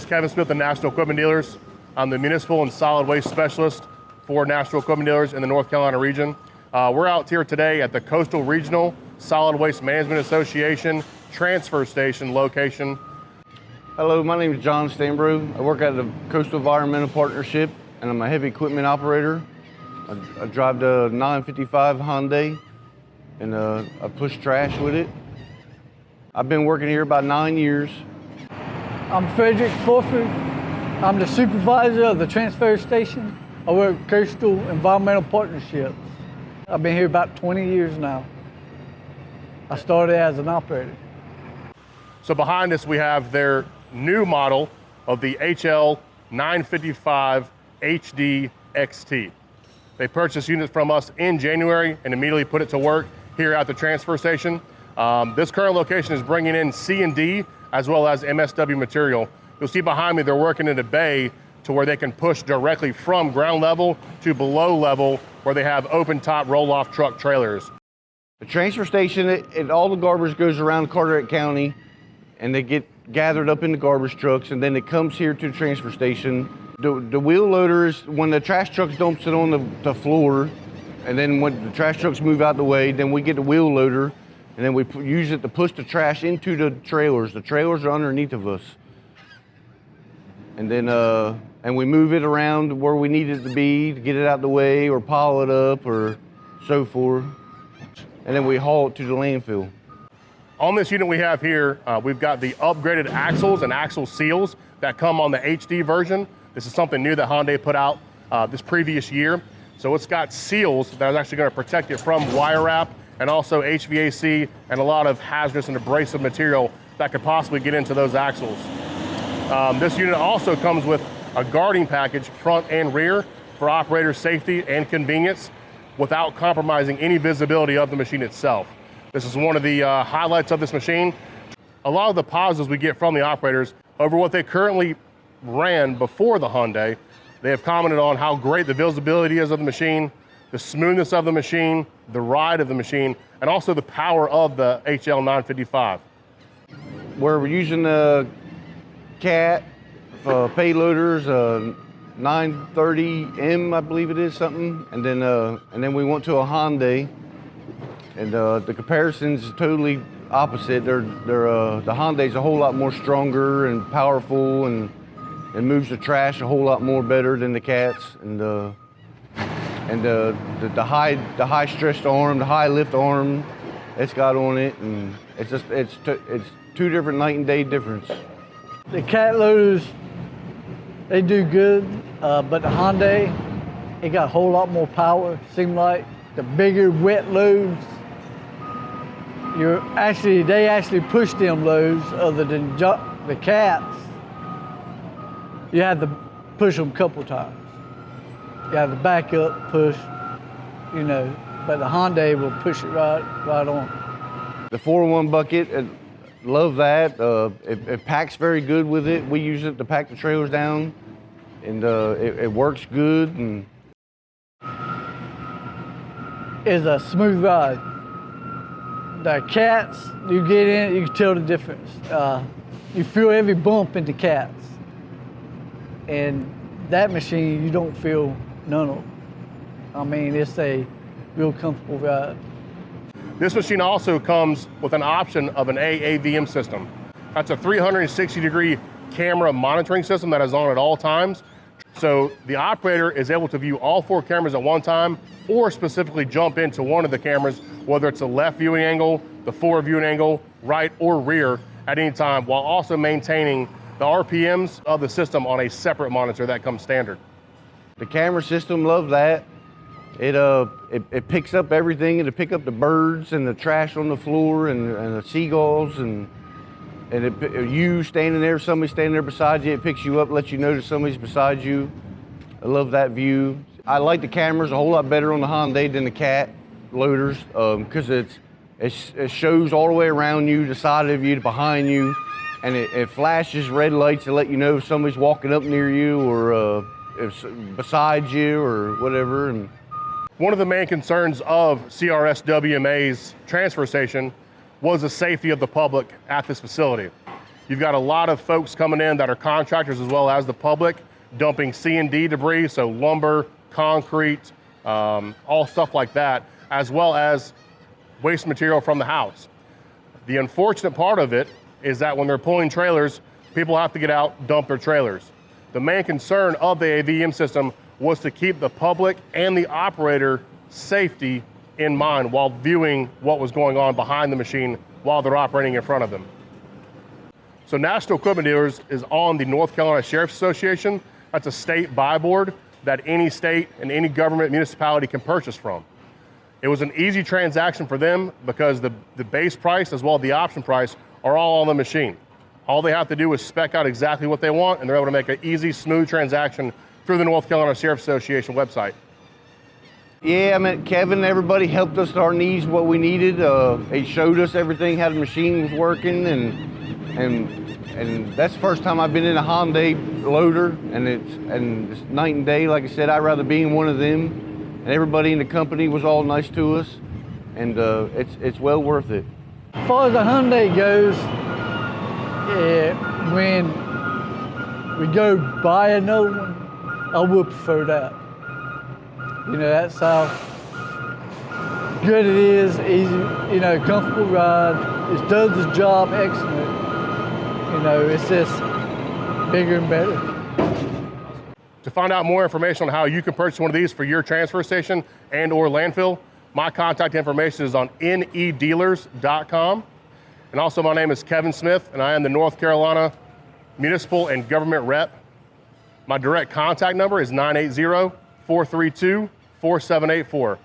Kevin Smith, the National Equipment Dealers. I'm the Municipal and Solid Waste Specialist for National Equipment Dealers in the North Carolina region. We're out here today at the Coastal Regional Solid Waste Management Association Transfer Station location. Hello, my name is John Stambro. I work at the Coastal Environmental Partnership, and I'm a heavy equipment operator. I drive the 955 Hyundai, and I push trash with it. I've been working here about 9 years. I'm Frederick Fulford. I'm the supervisor of the transfer station. I work at Coastal Environmental Partnerships. I've been here about 20 years now. I started as an operator. So behind us we have their new model of the HL 955 HD XT. They purchased units from us in January and immediately put it to work here at the transfer station. This current location is bringing in C&D as well as MSW material. You'll see behind me they're working in a bay to where they can push directly from ground level to below level where they have open top roll-off truck trailers. The transfer station, all the garbage goes around Carteret County and they get gathered up in the garbage trucks, and then it comes here to the transfer station. The wheel loaders, when the trash trucks dumps it on the floor, and then when the trash trucks move out the way, then we get the wheel loader, and then we use it to push the trash into the trailers. The trailers are underneath of us. And then and we move it around where we need it to be to get it out the way or pile it up or so forth. And then we haul it to the landfill. On this unit we have here, we've got the upgraded axles and axle seals that come on the HD version. This is something new that Hyundai put out this previous year. So it's got seals that are actually going to protect it from wire wrap and also HVAC and a lot of hazardous and abrasive material that could possibly get into those axles. This unit also comes with a guarding package front and rear for operator safety and convenience without compromising any visibility of the machine itself. This is one of the highlights of this machine. A lot of the positives we get from the operators over what they currently ran before the Hyundai, they have commented on how great the visibility is of the machine, the smoothness of the machine, the ride of the machine, and also the power of the HL 955. We're using the CAT payloaders, 930M, I believe it is, something, and then we went to a Hyundai, and the comparison's totally opposite. The Hyundai's a whole lot more stronger and powerful, and moves the trash a whole lot more better than the CATs, and the high stressed arm, the high lift arm it's got on it, and it's two different night and day difference. The CAT loaders, they do good, but the Hyundai, it got a whole lot more power. Seemed like the bigger wet loads, they actually push them loads other than the CATs. You have to push them a couple times. You have to back up, push, but the Hyundai will push it right on. The 4-in-1 bucket, love that. It packs very good with it. We use it to pack the trailers down, and it works good. And it's a smooth ride. The CATs, you get in it, you can tell the difference. You feel every bump in the CATs. And that machine, you don't feel none of it. I mean, it's a real comfortable ride. This machine also comes with an option of an AAVM system. That's a 360-degree camera monitoring system that is on at all times. So the operator is able to view all 4 cameras at one time, or specifically jump into one of the cameras, whether it's the left viewing angle, the forward viewing angle, right or rear at any time, while also maintaining the RPMs of the system on a separate monitor that comes standard. The camera system, love that. It picks up everything, and it pick up the birds and the trash on the floor and the seagulls, and you standing there, somebody standing there beside you, it picks you up, lets you know that somebody's beside you. I love that view. I like the cameras a whole lot better on the Hyundai than the CAT loaders, because it shows all the way around you, the side of you, behind you, and it flashes red lights to let you know if somebody's walking up near you or if beside you or whatever. And one of the main concerns of CRSWMA's transfer station was the safety of the public at this facility. You've got a lot of folks coming in that are contractors as well as the public, dumping C&D debris, so lumber, concrete, all stuff like that, as well as waste material from the house. The unfortunate part of it is that when they're pulling trailers, people have to get out, dump their trailers. The main concern of the AVM system was to keep the public and the operator safety in mind while viewing what was going on behind the machine while they're operating in front of them. So National Equipment Dealers is on the North Carolina Sheriff's Association. That's a state buy board that any state and any government municipality can purchase from. It was an easy transaction for them because the base price as well as the option price are all on the machine. All they have to do is spec out exactly what they want, and they're able to make an easy, smooth transaction through the North Carolina Sheriff's Association website. Yeah, I mean, Kevin and everybody helped us to our needs, what we needed. They showed us everything, how the machine was working, and that's the first time I've been in a Hyundai loader, and it's night and day. Like I said, I'd rather be in one of them. And everybody in the company was all nice to us, and it's well worth it. As far as the Hyundai goes, when we go buy another one, I would prefer that. You know, that's how good it is, easy, you know, comfortable ride. It does the job excellent. You know, it's just bigger and better. To find out more information on how you can purchase one of these for your transfer station and or landfill, my contact information is on neddealers.com. And also my name is Kevin Smith, and I am the North Carolina Municipal and Government Rep. My direct contact number is 980-432-4784.